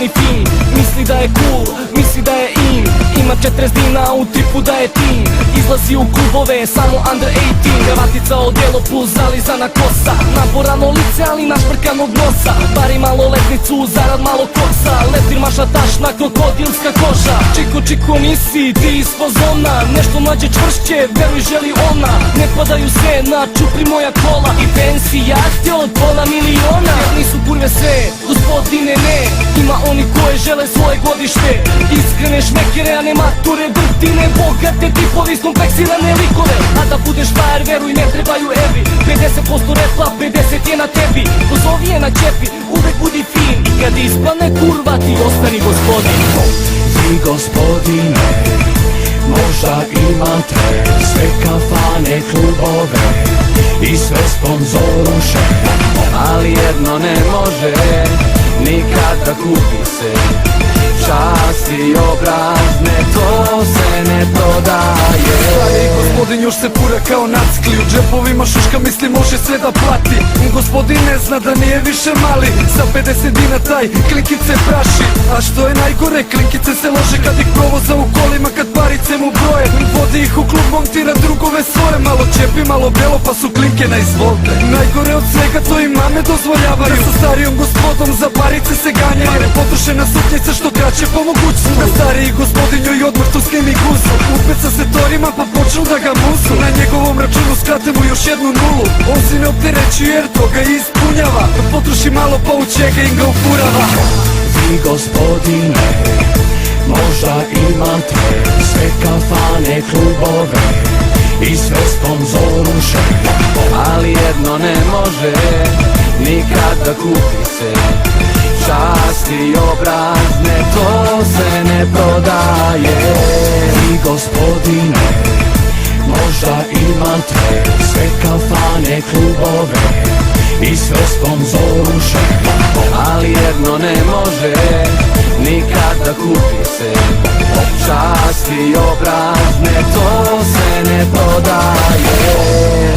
ni fin. Misli da je cool, misli da je in. Ima 40 dina, u tripu da je teen. Izlazi u klubove, samo under 18. Gravatica odjelo plus zalizana kosa. Naporano lice, ali našprkanog nosa. Bari malo letnicu, zarad malo koksa. Leptir maša tašna, krokodilska koža. Čiko, čiko nisi, ti iz fazona. Nešto mlađe čvršće, veruj želi ona. Ne padaju se na čupri moja kola. I fancy jahte od pola miliona. Jer nisu kurve sve, gospodine ne. Ima oni koje žele svoje godište. Iskrene šmekere, a ne mature vrtine. Bogate tipovi s kompleksirane likove. A da budeš frajer, veruj ne trebaju evi. 50% repa, 50 je na tebi. Pozovi je na ćepi, uvek budi fin. I kad isplane kurva ti ostani gospodin. Vi gospodine, možda imate sve kafane, klubove i sve sponzoruše, ali jedno ne može nikad da kupi se. Čast i obraz, ne, to se ne prodaje. Stari gospodin još se pura kao nackli. U džepovima šuška misli može sve da plati. Gospodin ne zna da nije više mali. Sa 50 dina taj klinkice praši. A što je najgore, klinkice se lože kad ih provoza u kolima, kad parice mu broje. Vodi ih u klub, montira drugove svoje. Malo čepi, malo belo, pa su klinke na izvolte. Najgore od svega to i mame dozvoljavaju. Da sa starijom gospodom za parice se ganjaju. Pare potrošena suknjica što kraće po mogućstvu. Da stariji gospodin joj odmah tu snimi guzu. Upet sa setorima pa počnu da ga musu. Na njegovom računu skrate mu još jednu nulu. On se ne opterećuje jer to ga ispunjava. Potroši malo pa u čega im ga upurava. Vi gospodine, možda imate sve kafane, klubove i sve sponzoruše, ali jedno ne može nikad da kupi se. Čast i obraz, ne, to se ne prodaje. Vi gospodine, možda imate sve kafane, klubove i sve sponzoruše, ali jedno ne može nikad da kupi se. Čast i obraz, ne, to se ne prodaje.